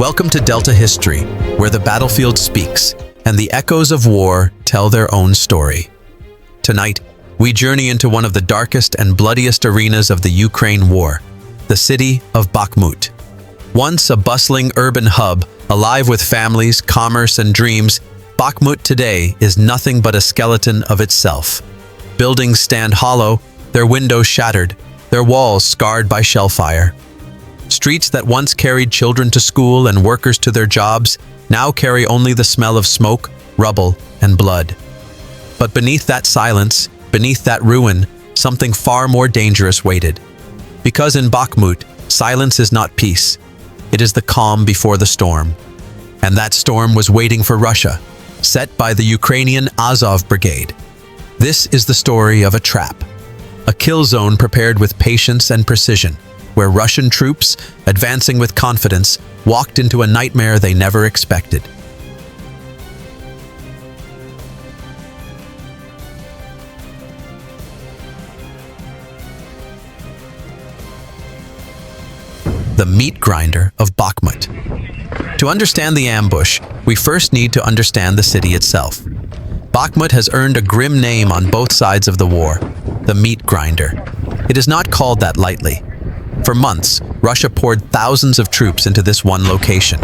Welcome to Delta History, where the battlefield speaks and the echoes of war tell their own story. Tonight, we journey into one of the darkest and bloodiest arenas of the Ukraine war, the city of Bakhmut. Once a bustling urban hub, alive with families, commerce, and dreams, Bakhmut today is nothing but a skeleton of itself. Buildings stand hollow, their windows shattered, their walls scarred by shellfire. Streets that once carried children to school and workers to their jobs now carry only the smell of smoke, rubble, and blood. But beneath that silence, beneath that ruin, something far more dangerous waited. Because in Bakhmut, silence is not peace. It is the calm before the storm. And that storm was waiting for Russia, set by the Ukrainian Azov Brigade. This is the story of a trap, a kill zone prepared with patience and precision, where Russian troops, advancing with confidence, walked into a nightmare they never expected. The meat grinder of Bakhmut. To understand the ambush, we first need to understand the city itself. Bakhmut has earned a grim name on both sides of the war, the meat grinder. It is not called that lightly. For months, Russia poured thousands of troops into this one location.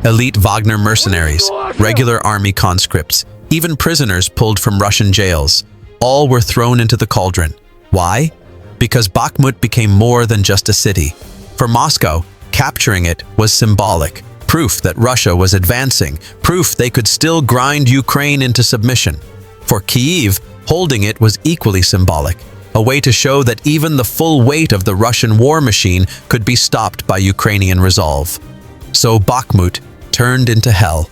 Elite Wagner mercenaries, regular army conscripts, even prisoners pulled from Russian jails, all were thrown into the cauldron. Why? Because Bakhmut became more than just a city. For Moscow, capturing it was symbolic, proof that Russia was advancing, proof they could still grind Ukraine into submission. For Kyiv, holding it was equally symbolic, a way to show that even the full weight of the Russian war machine could be stopped by Ukrainian resolve. So Bakhmut turned into hell.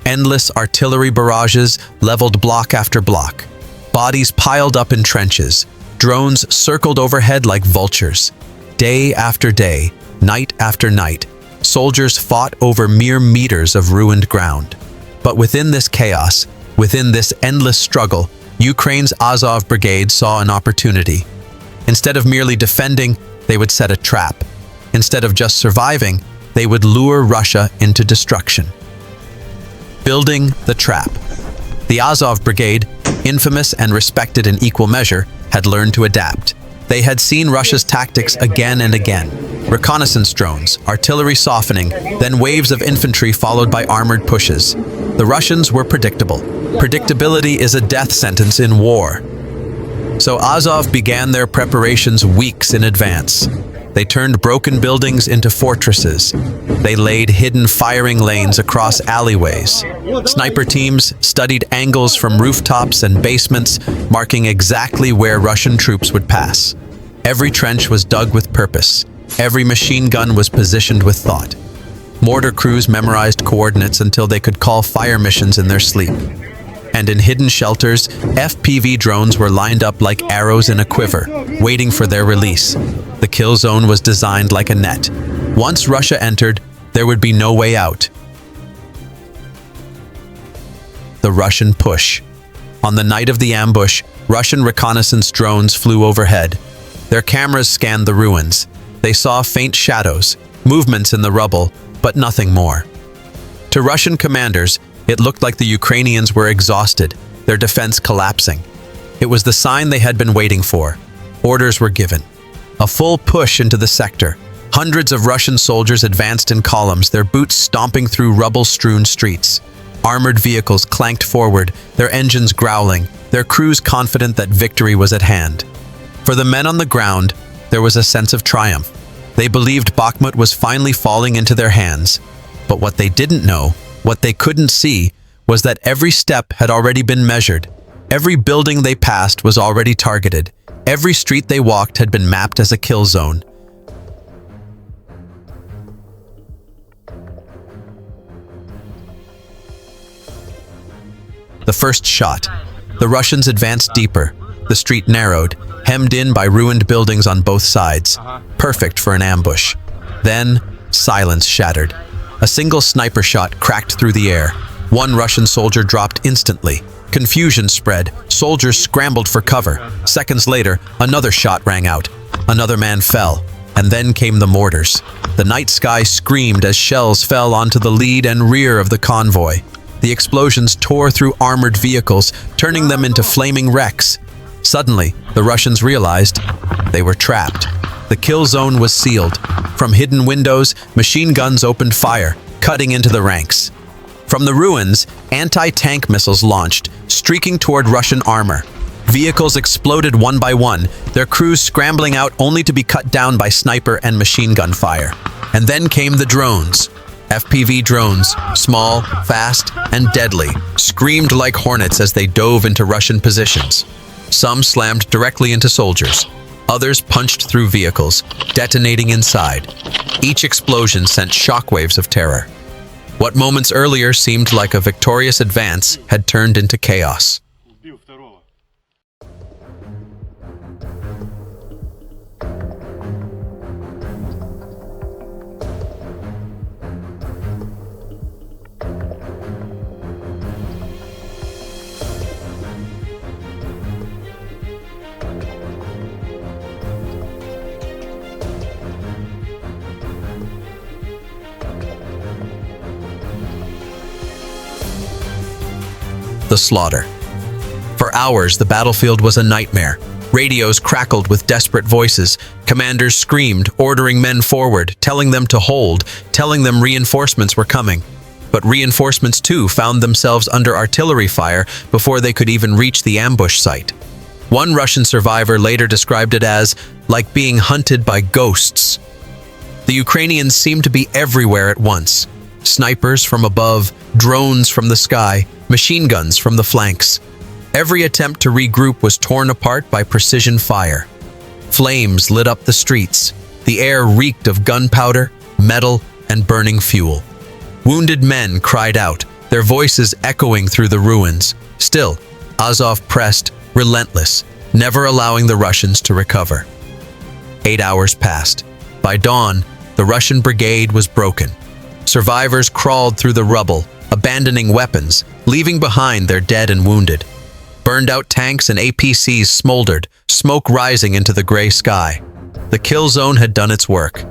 Endless artillery barrages leveled block after block. Bodies piled up in trenches. Drones circled overhead like vultures. Day after day, night after night, soldiers fought over mere meters of ruined ground. But within this chaos, within this endless struggle, Ukraine's Azov Brigade saw an opportunity. Instead of merely defending, they would set a trap. Instead of just surviving, they would lure Russia into destruction. Building the trap. The Azov Brigade, infamous and respected in equal measure, had learned to adapt. They had seen Russia's tactics again and again. Reconnaissance drones, artillery softening, then waves of infantry followed by armored pushes. The Russians were predictable. Predictability is a death sentence in war. So Azov began their preparations weeks in advance. They turned broken buildings into fortresses. They laid hidden firing lanes across alleyways. Sniper teams studied angles from rooftops and basements, marking exactly where Russian troops would pass. Every trench was dug with purpose. Every machine gun was positioned with thought. Mortar crews memorized coordinates until they could call fire missions in their sleep. And in hidden shelters, FPV drones were lined up like arrows in a quiver, waiting for their release. The kill zone was designed like a net. Once Russia entered, there would be no way out. The Russian push. On the night of the ambush, Russian reconnaissance drones flew overhead. Their cameras scanned the ruins. They saw faint shadows, movements in the rubble, but nothing more. To Russian commanders, it looked like the Ukrainians were exhausted, their defense collapsing. It was the sign they had been waiting for. Orders were given. A full push into the sector. Hundreds of Russian soldiers advanced in columns, their boots stomping through rubble-strewn streets. Armored vehicles clanked forward, their engines growling, their crews confident that victory was at hand. For the men on the ground, there was a sense of triumph. They believed Bakhmut was finally falling into their hands. But what they didn't know, what they couldn't see, was that every step had already been measured. Every building they passed was already targeted. Every street they walked had been mapped as a kill zone. The first shot. The Russians advanced deeper. The street narrowed, hemmed in by ruined buildings on both sides. Perfect for an ambush. Then, silence shattered. A single sniper shot cracked through the air. One Russian soldier dropped instantly. Confusion spread. Soldiers scrambled for cover. Seconds later, another shot rang out. Another man fell. And then came the mortars. The night sky screamed as shells fell onto the lead and rear of the convoy. The explosions tore through armored vehicles, turning them into flaming wrecks. Suddenly, the Russians realized they were trapped. The kill zone was sealed. From hidden windows, machine guns opened fire, cutting into the ranks. From the ruins, anti-tank missiles launched, streaking toward Russian armor. Vehicles exploded one by one, their crews scrambling out only to be cut down by sniper and machine gun fire. And then came the drones. FPV drones, small, fast, and deadly, screamed like hornets as they dove into Russian positions. Some slammed directly into soldiers. Others punched through vehicles, detonating inside. Each explosion sent shockwaves of terror. What moments earlier seemed like a victorious advance had turned into chaos. The slaughter. For hours, the battlefield was a nightmare. Radios crackled with desperate voices. Commanders screamed, ordering men forward, telling them to hold, telling them reinforcements were coming. But reinforcements too found themselves under artillery fire before they could even reach the ambush site. One Russian survivor later described it as like being hunted by ghosts. The Ukrainians seemed to be everywhere at once. Snipers from above, drones from the sky, machine guns from the flanks. Every attempt to regroup was torn apart by precision fire. Flames lit up the streets. The air reeked of gunpowder, metal, and burning fuel. Wounded men cried out, their voices echoing through the ruins. Still, Azov pressed, relentless, never allowing the Russians to recover. 8 hours passed. By dawn, the Russian brigade was broken. Survivors crawled through the rubble, abandoning weapons, leaving behind their dead and wounded. Burned-out tanks and APCs smoldered, smoke rising into the gray sky. The kill zone had done its work.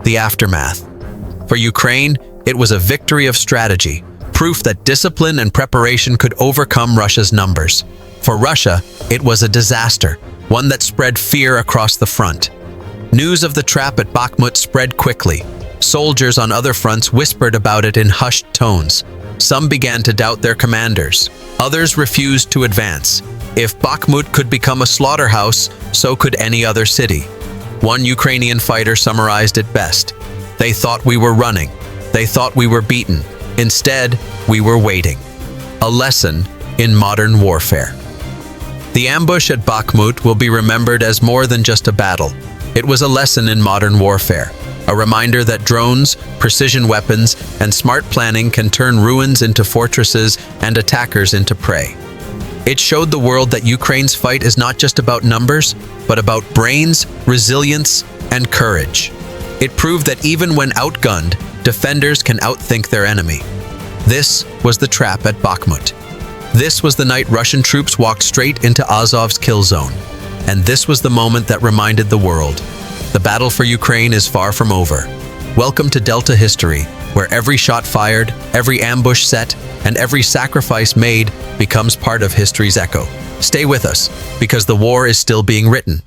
The aftermath. For Ukraine, it was a victory of strategy, proof that discipline and preparation could overcome Russia's numbers. For Russia, it was a disaster, one that spread fear across the front. News of the trap at Bakhmut spread quickly. Soldiers on other fronts whispered about it in hushed tones. Some began to doubt their commanders. Others refused to advance. If Bakhmut could become a slaughterhouse, so could any other city. One Ukrainian fighter summarized it best. They thought we were running. They thought we were beaten. Instead, we were waiting. A lesson in modern warfare. The ambush at Bakhmut will be remembered as more than just a battle. It was a lesson in modern warfare. A reminder that drones, precision weapons, and smart planning can turn ruins into fortresses and attackers into prey. It showed the world that Ukraine's fight is not just about numbers, but about brains, resilience, and courage. It proved that even when outgunned, defenders can outthink their enemy. This was the trap at Bakhmut. This was the night Russian troops walked straight into Azov's kill zone. And this was the moment that reminded the world. The battle for Ukraine is far from over. Welcome to Delta history, where every shot fired, every ambush set, and every sacrifice made becomes part of history's echo. Stay with us, because the war is still being written.